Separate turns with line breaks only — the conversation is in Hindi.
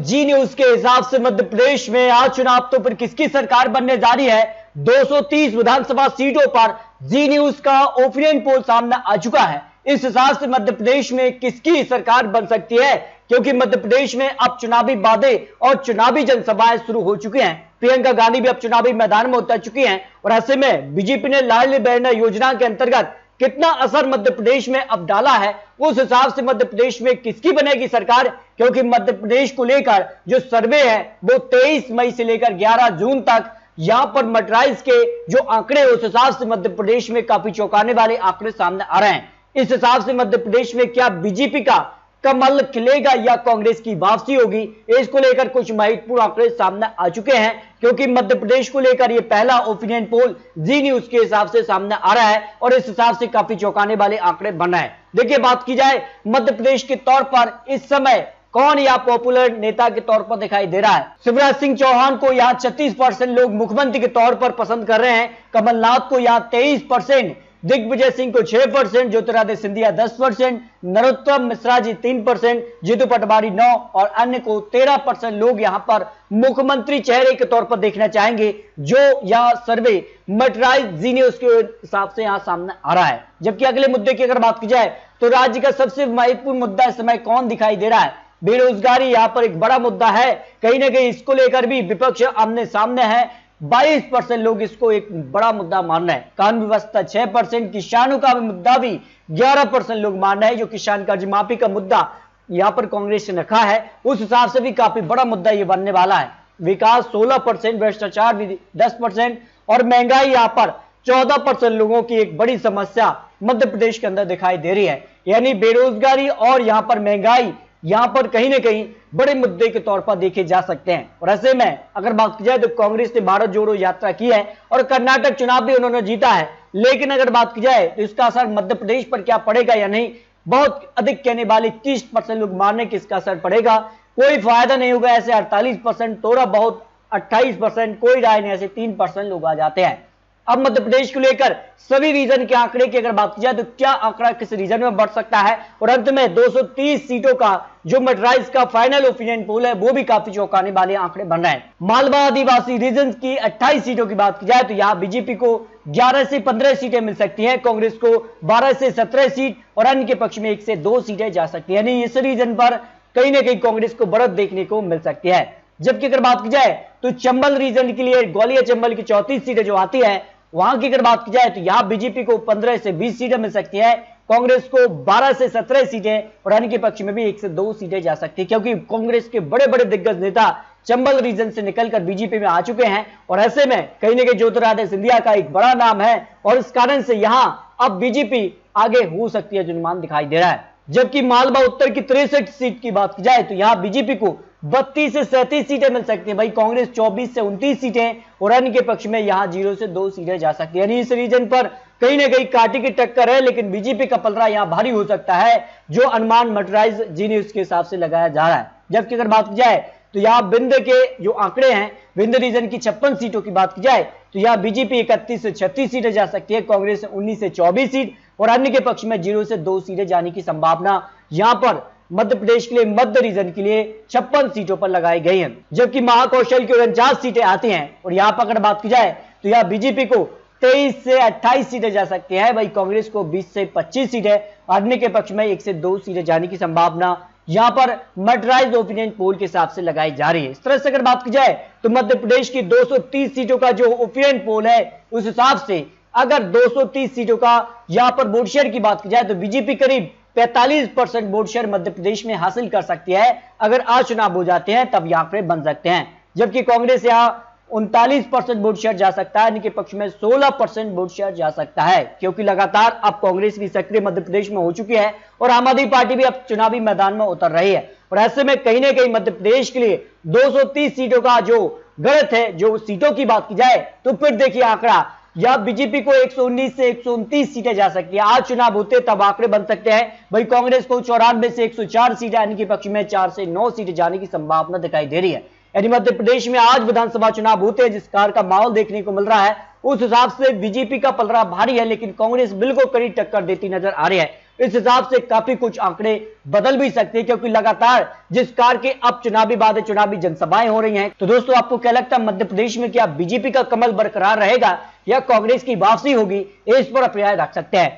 जी न्यूज के हिसाब से मध्य प्रदेश में आज चुनाव तो फिर किसकी सरकार बनने जा रही है। 230 विधानसभा सीटों पर जी न्यूज का ओपिनियन पोल सामने आ चुका है। इस हिसाब से मध्य प्रदेश में किसकी सरकार बन सकती है, क्योंकि मध्य प्रदेश में अब चुनावी वादे और चुनावी जनसभाएं शुरू हो चुकी हैं। प्रियंका गांधी भी अब चुनावी मैदान में उतर चुकी हैं और ऐसे में बीजेपी ने लाडली बहन योजना के अंतर्गत कितना असर मध्य प्रदेश में अब डाला है, उस हिसाब से मध्य प्रदेश में किसकी बनेगी सरकार। क्योंकि मध्य प्रदेश को लेकर जो सर्वे है वो 23 मई से लेकर 11 जून तक यहां पर मटराइज के जो आंकड़े उस हिसाब से मध्य प्रदेश में काफी चौंकाने वाले आंकड़े सामने आ रहे हैं। इस हिसाब से मध्य प्रदेश में क्या बीजेपी का कमल खिलेगा या कांग्रेस की वापसी होगी, इसको लेकर कुछ महत्वपूर्ण आंकड़े सामने आ चुके हैं। क्योंकि मध्य प्रदेश को लेकर यह पहला ओपिनियन पोल जी न्यूज के हिसाब से सामने आ रहा है और इस हिसाब से काफी चौंकाने वाले आंकड़े बन रहे हैं। देखिए, बात की जाए मध्य प्रदेश के तौर पर इस समय कौन या पॉपुलर नेता के तौर पर दिखाई दे रहा है। शिवराज सिंह चौहान को यहाँ 36% लोग मुख्यमंत्री के तौर पर पसंद कर रहे हैं। कमलनाथ को यहाँ 23%, दिग्विजय सिंह को 6%, ज्योतिरादित्य सिंधिया 10%, नरोत्तम मिश्रा जी 3%, जीतू पटवारी 9% और अन्य को 13% लोग यहां पर मुख्यमंत्री चेहरे के तौर पर देखना चाहेंगे, जो यह सर्वे मटराइज जी न्यूज के हिसाब से यहां सामने आ रहा है। जबकि अगले मुद्दे की अगर बात की जाए तो राज्य का सबसे महत्वपूर्ण मुद्दा इस समय कौन दिखाई दे रहा है। बेरोजगारी यहां पर एक बड़ा मुद्दा है, कहीं ना कहीं इसको लेकर भी विपक्ष आमने सामने है। 22% लोग इसको एक बड़ा मुद्दा मान रहे हैं। कानून व्यवस्था 6%, किसानों का मुद्दा भी 11% लोग मान रहे हैं। जो किसान कर्ज माफी का मुद्दा यहां पर कांग्रेस ने रखा है, उस हिसाब से भी काफी बड़ा मुद्दा ये बनने वाला है। विकास 16%, भ्रष्टाचार भी 10% और महंगाई यहां पर 14% लोगों की एक बड़ी समस्या मध्य प्रदेश के अंदर दिखाई दे रही है। यानी बेरोजगारी और यहां पर महंगाई यहां पर कहीं ना कहीं बड़े मुद्दे के तौर पर देखे जा सकते हैं। और ऐसे में अगर बात की जाए तो कांग्रेस ने भारत जोड़ो यात्रा की है और कर्नाटक चुनाव भी उन्होंने जीता है। लेकिन अगर बात की जाए तो इसका असर मध्य प्रदेश पर क्या पड़ेगा या नहीं, बहुत अधिक कहने वाले 30% लोग मानने कि इसका असर पड़ेगा। कोई फायदा नहीं होगा ऐसे 48%, थोड़ा बहुत 28%, कोई राय नहीं, ऐसे 3% लोग आ जाते हैं। अब मध्य प्रदेश को लेकर सभी रीजन के आंकड़े की अगर बात की जाए तो क्या आंकड़ा किस रीजन में बढ़ सकता है, और अंत में 230 सीटों का जो मटराइज का फाइनल ओपिनियन पोल है वो भी काफी चौंकाने वाले आंकड़े बन रहे हैं। मालवा आदिवासी रीजन की 28 सीटों की बात की जाए तो यहाँ बीजेपी को 11 से 15 सीटें मिल सकती हैं, कांग्रेस को 12 से 17 सीट और अन्य के पक्ष में 1 से 2 सीटें जा सकती है। यानी इस रीजन पर कहीं ना कहीं कांग्रेस को बढ़त देखने को मिल सकती है। जबकि अगर बात की जाए तो चंबल रीजन के लिए ग्वालियर चंबल की 34 सीटें जो आती है, वहां की अगर बात की जाए तो यहां बीजेपी को 15 से 20 सीटें मिल सकती है, कांग्रेस को 12 से 17 सीटें और अन्य के पक्ष में भी 1 से 2 सीटें जा सकती है। क्योंकि कांग्रेस के बड़े बड़े दिग्गज नेता चंबल रीजन से निकलकर बीजेपी में आ चुके हैं और ऐसे में कहीं ना कहीं ज्योतिरादित्य सिंधिया का एक बड़ा नाम है और इस कारण से यहां अब बीजेपी आगे हो सकती है, जो अनुमान दिखाई दे रहा है। जबकि मालवा उत्तर की 63 सीट की बात की जाए तो यहां बीजेपी को 32 से 37 सीटें मिल सकती है। भाई कांग्रेस 24 से 29 सीटें और अन्य के पक्ष में यहां 0 से 2 सीटें जा सकती है। यानी इस रीजन पर कहीं ना कहीं कांटे की टक्कर है, लेकिन बीजेपी का पलड़ा यहां भारी हो सकता है, जो अनुमान मटराइज जी न्यूज के हिसाब से लगाया जा रहा है। जबकि अगर बात की जाए तो यहां विंध्य के जो आंकड़े हैं, विंध्य रीजन की 56 सीटों की बात की जाए तो यहां बीजेपी 31 से 36 सीटें जा सकती है, कांग्रेस 19 से 24 सीट और अन्य के पक्ष में 0 से 2 सीटें जाने की संभावना यहां पर मध्य प्रदेश के लिए मध्य रीजन के लिए 56 सीटों पर लगाई गई हैं। जबकि महाकौशल की 49 सीटें आती हैं और यहां पर अगर बात की जाए तो यहां बीजेपी को 23 से 28 सीटें जा सकती है, वही कांग्रेस को 20 से 25 सीटें, अन्य के पक्ष में 1 से 2 सीटें जाने की संभावना यहां पर मटराइज ओपिनियन पोल के हिसाब से लगाई जा रही है। इस तरह से अगर बात की जाए तो मध्य प्रदेश की 230 सीटों का जो ओपिनियन पोल है, उस हिसाब से अगर 230 सीटों का यहां पर वोट शेयर की बात की जाए तो बीजेपी करीब 45% वोट शेयर मध्य प्रदेश में हासिल कर सकती है। अगर आज चुनाव हो जाते हैं तब यहां पर बन सकते हैं। जबकि कांग्रेस यहां 39% वोट शेयर जा सकता है, इनके पक्ष में 16% वोट शेयर जा सकता है। क्योंकि लगातार अब कांग्रेस भी सक्रिय मध्य प्रदेश में हो चुकी है और आम आदमी पार्टी भी अब चुनावी मैदान में उतर रही है और ऐसे में कहीं ना कहीं मध्य प्रदेश के लिए 230 सीटों का जो गणित है, जो सीटों की बात की जाए तो फिर देखिए आंकड़ा या बीजेपी को 119 से 129 सीटें जा सकती है। आज चुनाव होते तब आंकड़े बन सकते हैं। भाई कांग्रेस को 94 से 104 सीटें, इनके पक्ष में 4 से 9 सीटें जाने की संभावना दिखाई दे रही है। यानी मध्य प्रदेश में आज विधानसभा चुनाव होते हैं, जिस कार का माहौल देखने को मिल रहा है, उस हिसाब से बीजेपी का पलड़ा भारी है, लेकिन कांग्रेस बिल्कुल कड़ी टक्कर देती नजर आ रही है। इस हिसाब से काफी कुछ आंकड़े बदल भी सकते हैं, क्योंकि लगातार जिस कार के अब चुनावी वादे, चुनावी जनसभाएं हो रही हैं। तो दोस्तों, आपको क्या लगता है मध्य प्रदेश में क्या बीजेपी का कमल बरकरार रहेगा या कांग्रेस की वापसी होगी? इस पर आप राय रख सकते हैं।